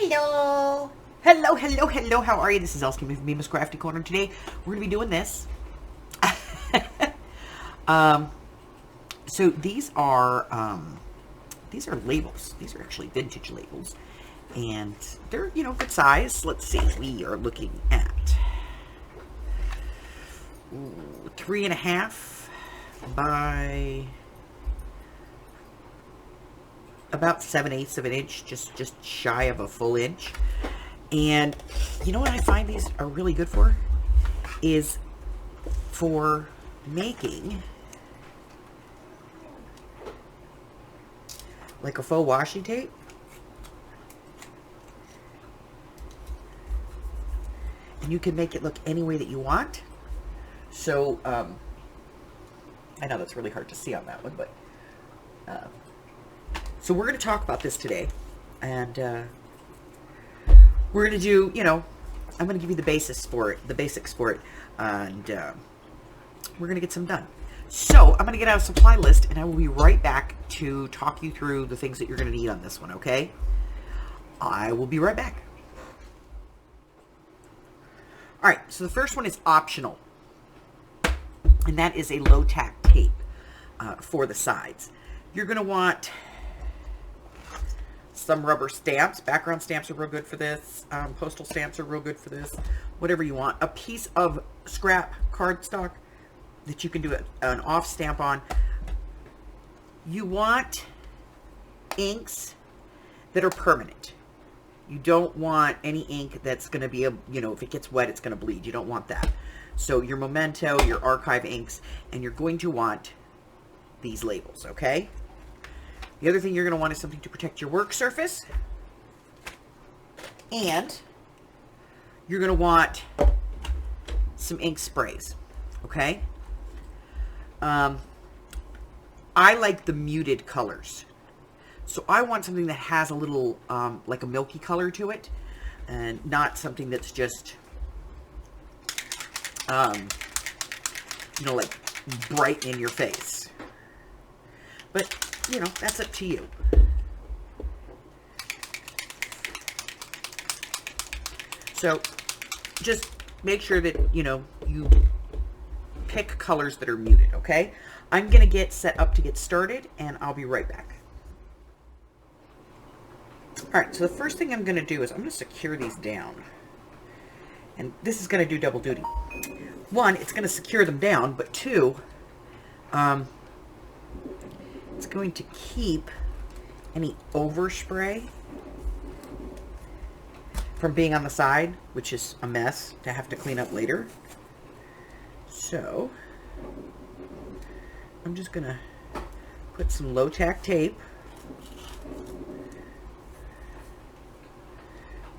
Hello. Hello, hello, hello. How are you? This is Elski from Mima's Crafty Corner. Today, we're going to be doing this. So these are labels. These are actually vintage labels. And they're, good size. Let's see. We are looking at 3.5 by about 7/8 of an inch, just shy of a full inch. And you know what I find these are really good for? Is for making like a faux washi tape. And you can make it look any way that you want. So, I know that's really hard to see on that one, but so we're going to talk about this today, and we're going to do, I'm going to give you the basics for it, and we're going to get some done. So I'm going to get out a supply list, and I will be right back to talk you through the things that you're going to need on this one, okay? I will be right back. All right, so the first one is optional, and that is a low-tack tape for the sides. You're going to want some rubber stamps. Background stamps are real good for this. Postal stamps are real good for this. Whatever you want. A piece of scrap cardstock that you can do an off stamp on. You want inks that are permanent. You don't want any ink that's going to be, if it gets wet, it's going to bleed. You don't want that. So your Memento, your archive inks, and you're going to want these labels, okay? The other thing you're going to want is something to protect your work surface. And you're going to want some ink sprays, okay? I like the muted colors. So I want something that has a little, like a milky color to it, and not something that's just, like bright in your face. But, that's up to you. So just make sure that, you pick colors that are muted, okay? I'm going to get set up to get started, and I'll be right back. All right, so the first thing I'm going to do is I'm going to secure these down. And this is going to do double duty. One, it's going to secure them down, but two, it's going to keep any overspray from being on the side, which is a mess to have to clean up later. So I'm just going to put some low-tack tape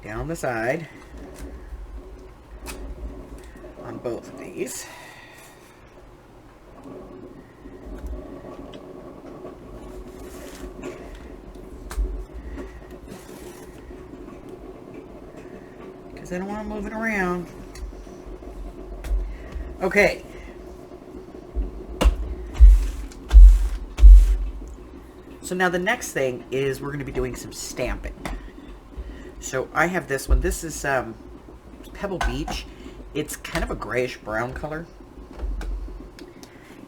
down the side on both of these. Because I don't want to move it around. Okay. So now the next thing is we're going to be doing some stamping. So I have this one. This is Pebble Beach. It's kind of a grayish brown color.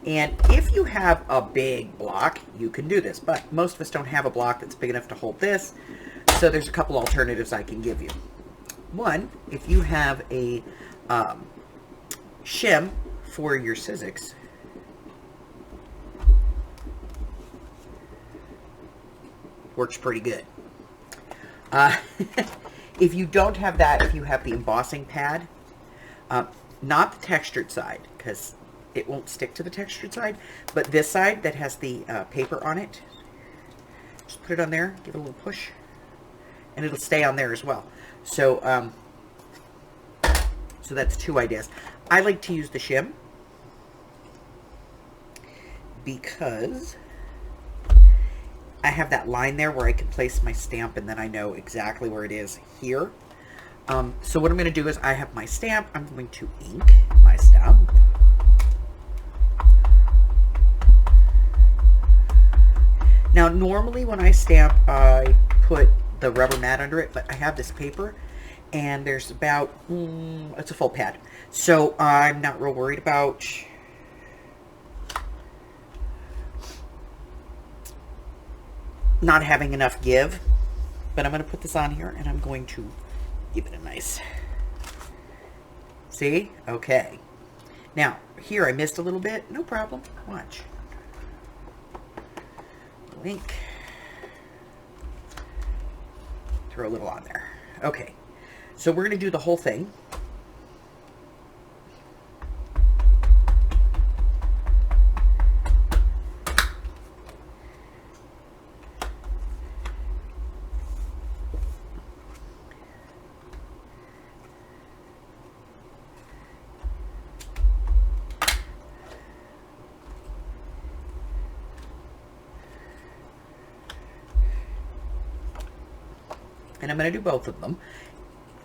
And if you have a big block, you can do this. But most of us don't have a block that's big enough to hold this. So there's a couple alternatives I can give you. One, if you have a shim for your Sizzix, works pretty good. If you don't have that, if you have the embossing pad, not the textured side, because it won't stick to the textured side, but this side that has the paper on it, just put it on there, give it a little push, and it'll stay on there as well. So, so that's two ideas. I like to use the shim because I have that line there where I can place my stamp, and then I know exactly where it is here. So what I'm going to do is I have my stamp. I'm going to ink my stamp. Now, normally when I stamp, I put the rubber mat under it, but I have this paper, and there's about, it's a full pad. So I'm not real worried about not having enough give. But I'm going to put this on here, and I'm going to give it a nice, see? Okay. Now, here I missed a little bit. No problem. Watch. Link. Throw a little on there. Okay. So we're going to do the whole thing. And I'm going to do both of them.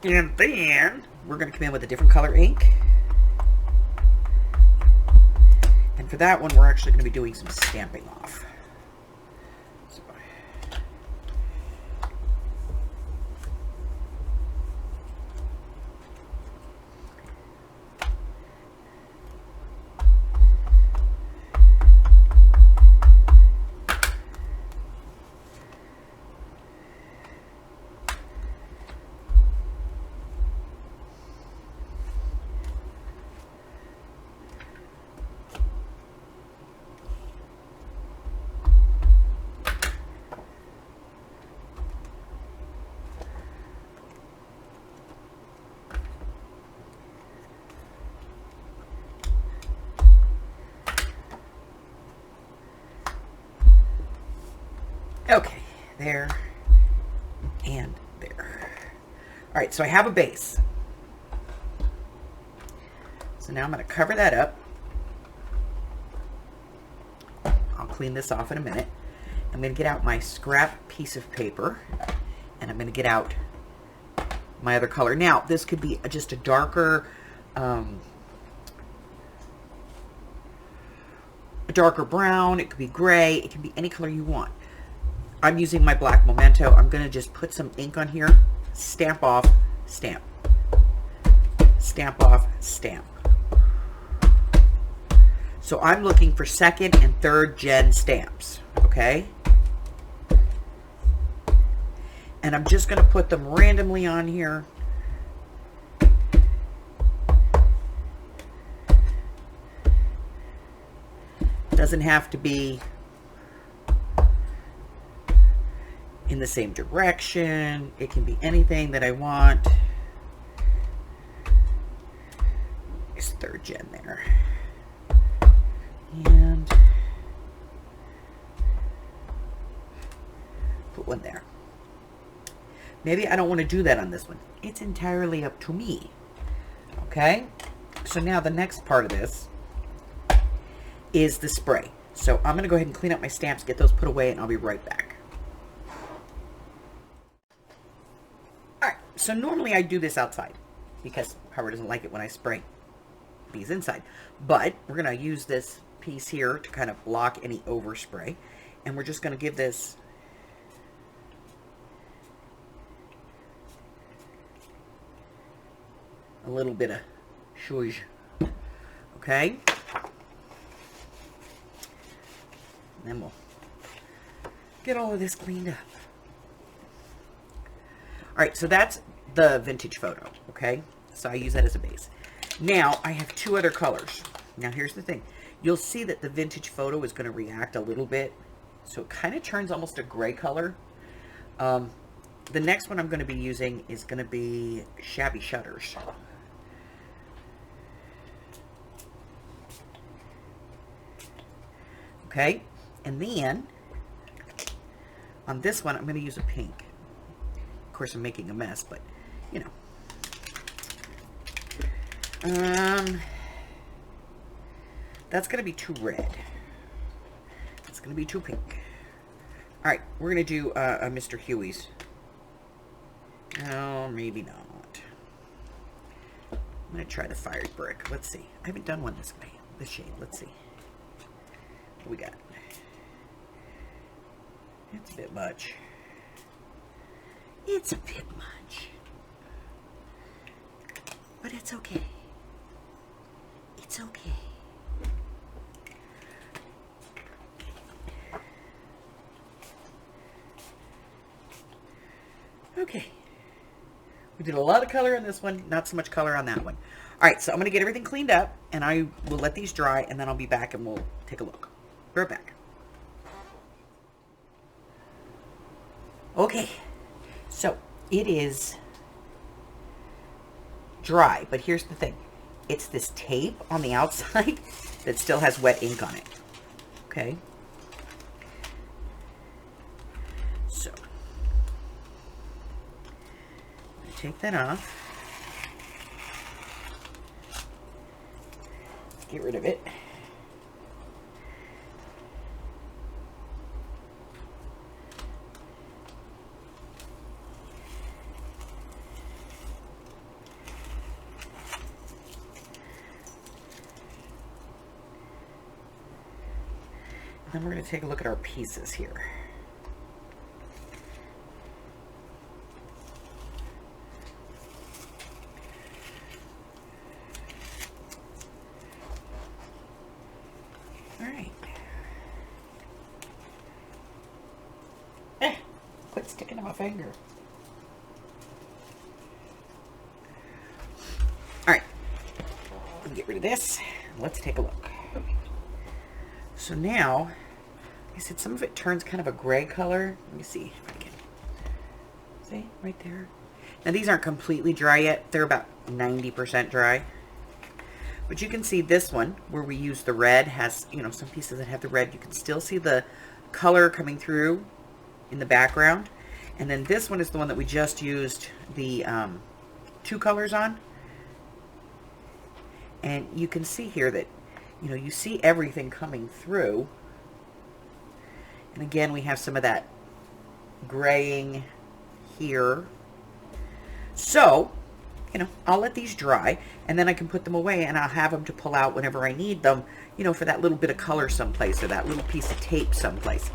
And then we're going to come in with a different color ink. And for that one, we're actually going to be doing some stamping off. So, okay, there and there. All right, so I have a base. So now I'm going to cover that up. I'll clean this off in a minute. I'm going to get out my scrap piece of paper, and I'm going to get out my other color. Now, this could be just a darker brown. It could be gray. It can be any color you want. I'm using my black Memento. I'm going to just put some ink on here, stamp off, stamp. Stamp off, stamp. So I'm looking for 2nd and 3rd gen stamps, okay? And I'm just going to put them randomly on here. Doesn't have to be in the same direction. It can be anything that I want. There's 3rd gen there. And put one there. Maybe I don't want to do that on this one. It's entirely up to me. Okay? So now the next part of this is the spray. So I'm going to go ahead and clean up my stamps, get those put away, and I'll be right back. Alright, so normally I do this outside because Howard doesn't like it when I spray bees inside. But we're going to use this piece here to kind of block any overspray. And we're just going to give this a little bit of zhuzh. Okay? And then we'll get all of this cleaned up. Alright, so that's the vintage photo. Okay? So I use that as a base. Now, I have 2 other colors. Now, here's the thing. You'll see that the vintage photo is going to react a little bit. So it kind of turns almost a gray color. The next one I'm going to be using is going to be Shabby Shutters. Okay? And then, on this one, I'm going to use a pink. Of course, I'm making a mess, but, you know. That's going to be too red. It's going to be too pink. Alright, we're going to do a Mr. Huey's. Oh, maybe not. I'm going to try the Fired Brick. Let's see. I haven't done one this way. This shade. Let's see. What do we got? It's a bit much. It's a bit much. But it's okay. It's okay. Okay. We did a lot of color on this one, not so much color on that one. All right, so I'm going to get everything cleaned up, and I will let these dry, and then I'll be back and we'll take a look. Be right back. Okay, so it is dry, but here's the thing. It's this tape on the outside that still has wet ink on it. Okay. So, I'm going to take that off. Get rid of it. Then we're going to take a look at our pieces here. All right. Quit sticking to my finger. All right. Get rid of this. Let's take a look. So now, like I said, some of it turns kind of a gray color. Let me see if I can. See, right there. Now, these aren't completely dry yet. They're about 90% dry. But you can see this one, where we use the red, has, you know, some pieces that have the red. You can still see the color coming through in the background. And then this one is the one that we just used the 2 colors on. And you can see here that, you know, you see everything coming through. And again, we have some of that graying here. So, you know, I'll let these dry, and then I can put them away, and I'll have them to pull out whenever I need them, you know, for that little bit of color someplace, or that little piece of tape someplace.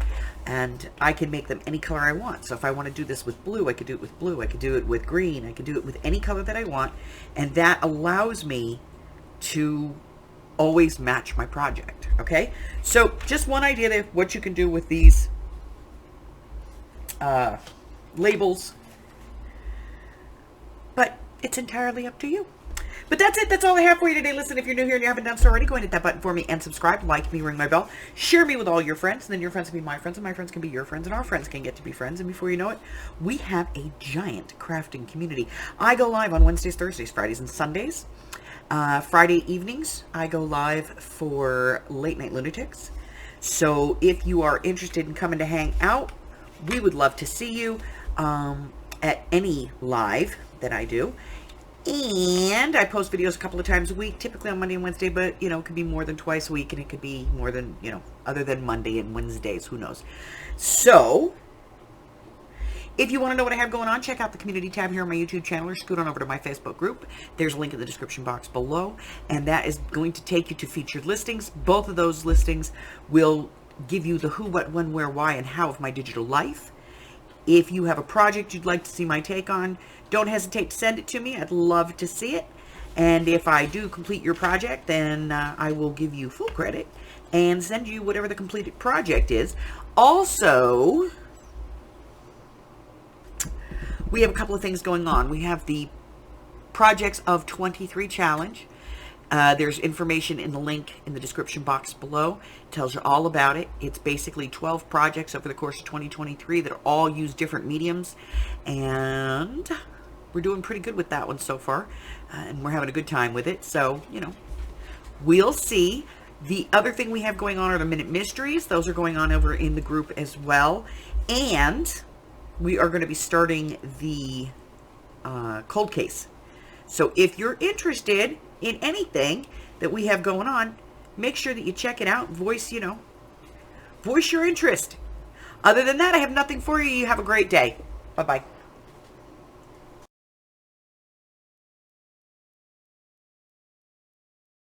And I can make them any color I want. So if I want to do this with blue, I could do it with blue. I could do it with green. I could do it with any color that I want. And that allows me to always match my project. Okay? So just one idea of what you can do with these labels. But it's entirely up to you. But that's it. That's all I have for you today. Listen, if you're new here and you haven't done so already, go and hit that button for me and subscribe, like me, ring my bell, share me with all your friends, and then your friends can be my friends, and my friends can be your friends, and our friends can get to be friends. And before you know it, we have a giant crafting community. I go live on Wednesdays, Thursdays, Fridays, and Sundays. Friday evenings, I go live for Late Night Lunatics. So if you are interested in coming to hang out, we would love to see you at any live that I do. And I post videos a couple of times a week, typically on Monday and Wednesday, but, you know, it could be more than twice a week, and it could be more than, you know, other than Monday and Wednesdays, who knows. So, if you want to know what I have going on, check out the community tab here on my YouTube channel, or scoot on over to my Facebook group. There's a link in the description box below, and that is going to take you to featured listings. Both of those listings will give you the who, what, when, where, why, and how of my digital life. If you have a project you'd like to see my take on, don't hesitate to send it to me. I'd love to see it. And if I do complete your project, then I will give you full credit and send you whatever the completed project is. Also, we have a couple of things going on. We have the Projects of 23 challenge. There's information in the link in the description box below. It tells you all about it. It's basically 12 projects over the course of 2023 that all use different mediums. And we're doing pretty good with that one so far. And we're having a good time with it. So, you know, we'll see. The other thing we have going on are the Minute Mysteries. Those are going on over in the group as well. And we are going to be starting the cold case. So if you're interested in anything that we have going on, make sure that you check it out. Voice your interest. Other than that, I have nothing for you. You have a great day. Bye-bye.